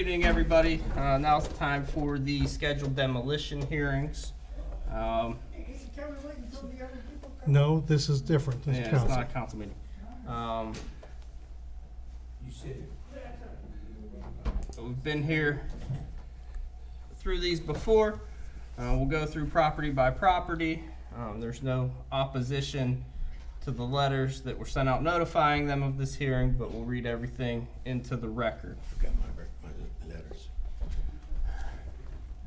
evening, everybody. Now it's time for the scheduled demolition hearings. No, this is different. This is It's council. not a council meeting. We've been here through these before. We'll go through property by property. There's no opposition to the letters that were sent out notifying them of this hearing, but we'll read everything into the record. Forgot my letters.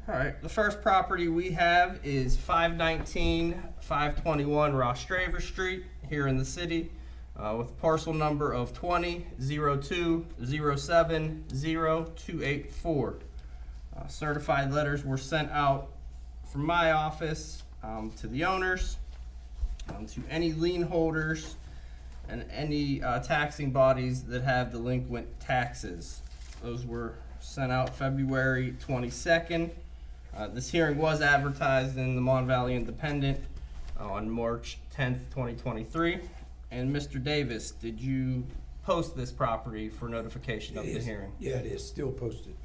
All right, the first property we have is 519, 521 Rostraver Street here in the city, with a parcel number of 20-02-07-0284. Certified letters were sent out from my office to the owners, to any lien holders, and any taxing bodies that have delinquent taxes. Those were sent out February 22nd. This hearing was advertised in the Mon Valley Independent on March 10th, 2023. And Mr. Davis, did you post this property for notification of the hearing? Yeah, it is still posted.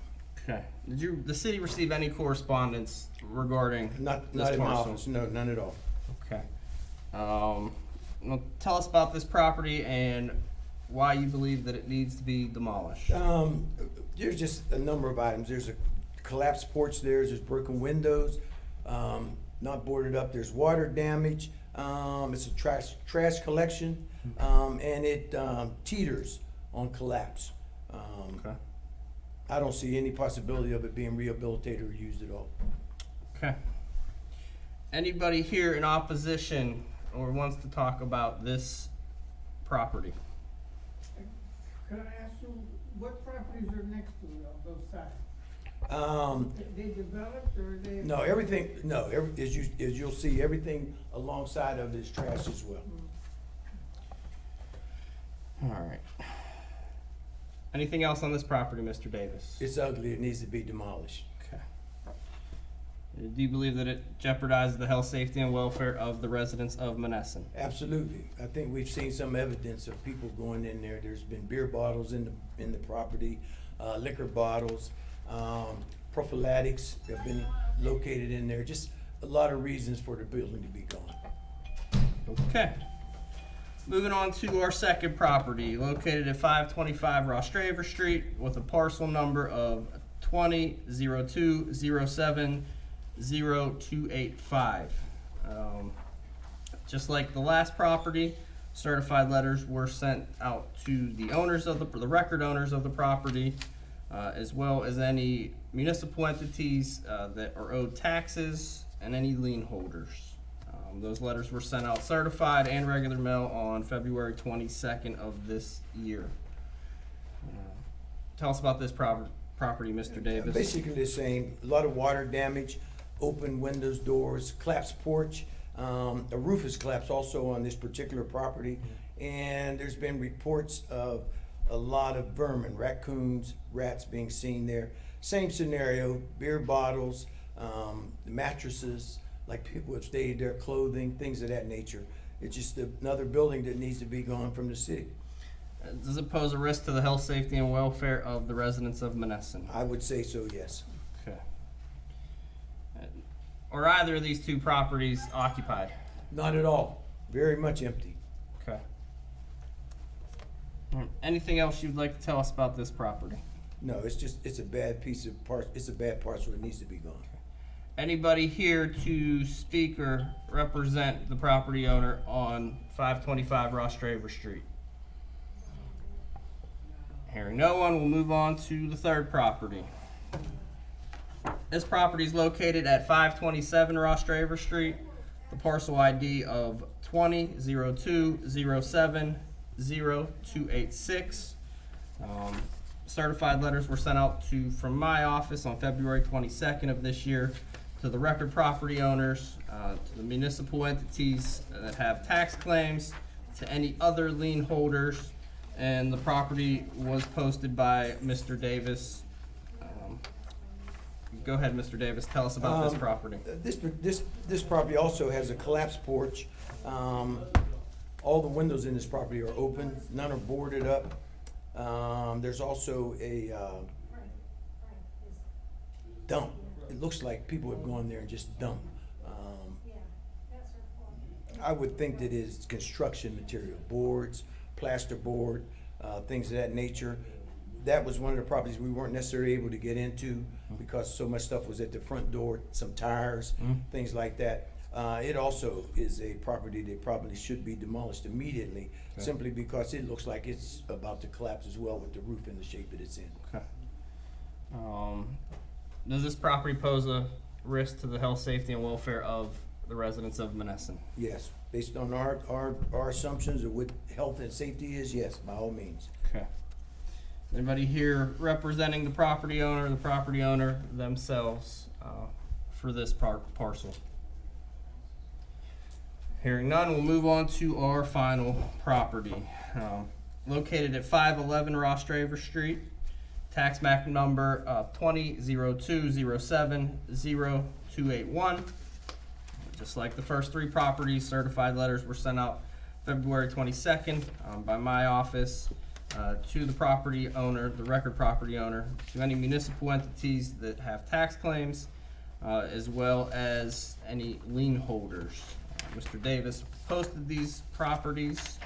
Okay. Did the city receive any correspondence regarding Not this in my parcel? office. No, none at all. Okay. Well, tell us about this property and why you believe that it needs to be demolished. There's just a number of items. There's a collapsed porch there. There's broken windows, not boarded up. There's water damage. It's a trash collection, and it teeters on collapse. Okay. I don't see any possibility of it being rehabilitated or used at all. Okay. Anybody here in opposition or wants to talk about this property? Could I ask you, what properties are next to it on both sides? They developed or they? No, everything. No, as you'll see, everything alongside of it is trash as well. All right. Anything else on this property, Mr. Davis? It's ugly. It needs to be demolished. Okay. Do you believe that it jeopardizes the health, safety, and welfare of the residents of Monessen? Absolutely. I think we've seen some evidence of people going in there. There's been beer bottles in the property, liquor bottles, prophylactics have been located in there. Just a lot of reasons for the building to be gone. Okay. Moving on to our second property, located at 525 Rostraver Street with a parcel number of 20-02-07-0285. Just like the last property, certified letters were sent out to the owners of the record owners of the property, as well as any municipal entities that are owed taxes and any lien holders. Those letters were sent out certified and regular mail on February 22nd of this year. Tell us about this property, Mr. Davis. Basically the same. A lot of water damage, open windows, doors, collapsed porch. A roof is collapsed also on this particular property. And there's been reports of a lot of vermin, raccoons, rats being seen there. Same scenario, beer bottles, mattresses, like people have stayed there, clothing, things of that nature. It's just another building that needs to be gone from the city. Does it pose a risk to the health, safety, and welfare of the residents of Monessen? I would say so, yes. Okay. Are either of these two properties occupied? Not at all. Very much empty. Okay. Anything else you'd like to tell us about this property? No, it's a bad piece of it's a bad parcel. It needs to be gone. Anybody here to speak or represent the property owner on 525 Rostraver Street? Hearing no one, we'll move on to the third property. This property is located at 527 Rostraver Street, the parcel ID of 20-02-07-0286. Certified letters were sent out from my office on February 22nd of this year to the record property owners, to the municipal entities that have tax claims, to any other lien holders, and the property was posted by Mr. Davis. Go ahead, Mr. Davis. Tell us about this property. This property also has a collapsed porch. All the windows in this property are open. None are boarded up. There's also a dumped. It looks like people have gone there and just dumped. I would think that it's construction material, boards, plasterboard, things of that nature. That was one of the properties we weren't necessarily able to get into because so much stuff was at the front door, some tires, things like that. It also is a property that probably should be demolished immediately, simply because it looks like it's about to collapse as well with the roof in the shape that it's in. Okay. Does this property pose a risk to the health, safety, and welfare of the residents of Menneson? Yes, based on our assumptions of what health and safety is, yes, by all means. Okay. Anybody here representing the property owner themselves for this parcel? Hearing none, we'll move on to our final property. Located at 511 Rostraver Street, tax map number 2002070281. Just like the first three properties, certified letters were sent out February 22nd by my office to the property owner, the record property owner, to any municipal entities that have tax claims, as well as any lien holders. Mr. Davis posted these properties.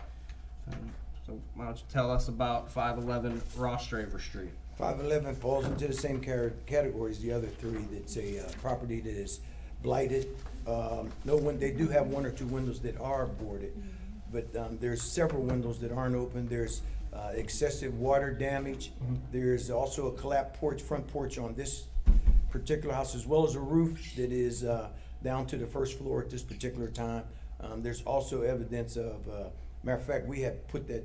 So why don't you tell us about 511 Rostraver Street? 511 falls into the same category as the other three. That's a property that is blighted. They do have one or two windows that are boarded, but there's several windows that aren't open. There's excessive water damage. There's also a collapsed front porch on this particular house, as well as a roof that is down to the first floor at this particular time. There's also evidence of, matter of fact, we had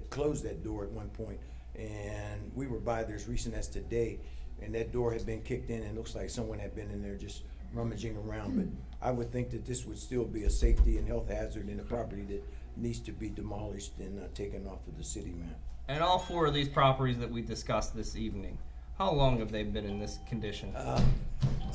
closed that door at one point, and we were by there as recent as today, and that door had been kicked in, and it looks like someone had been in there just rummaging around. But I would think that this would still be a safety and health hazard in a property that needs to be demolished and taken off of the city map. And all four of these properties that we discussed this evening, how long have they been in this condition? A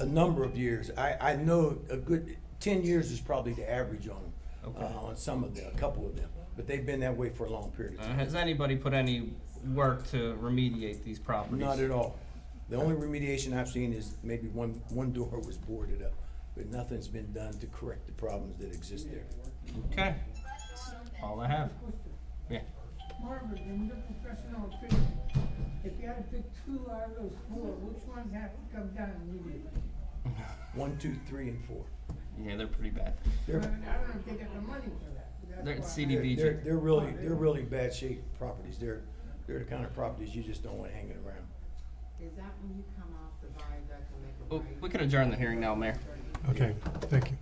number of years. I know a good 10 years is probably the average on them, on some of them, a couple of them. But they've been that way for a long period of time. Has anybody put any work to remediate these properties? Not at all. The only remediation I've seen is maybe one door was boarded up, but nothing's been done to correct the problems that exist there. Okay, that's all I have. Yeah. Marvin, in your professional opinion, if you had to pick two out of those four, which ones have to come down immediately? 1, 2, 3, and 4. Yeah, they're pretty bad. I don't know if they got the money for that. They're That's why- CDBG. They're really bad shape properties. They're the kind of properties you just don't want hanging around. Is that when you come off the viaduct and make a Oh, right? we can adjourn the hearing now, Mayor. Okay, thank you.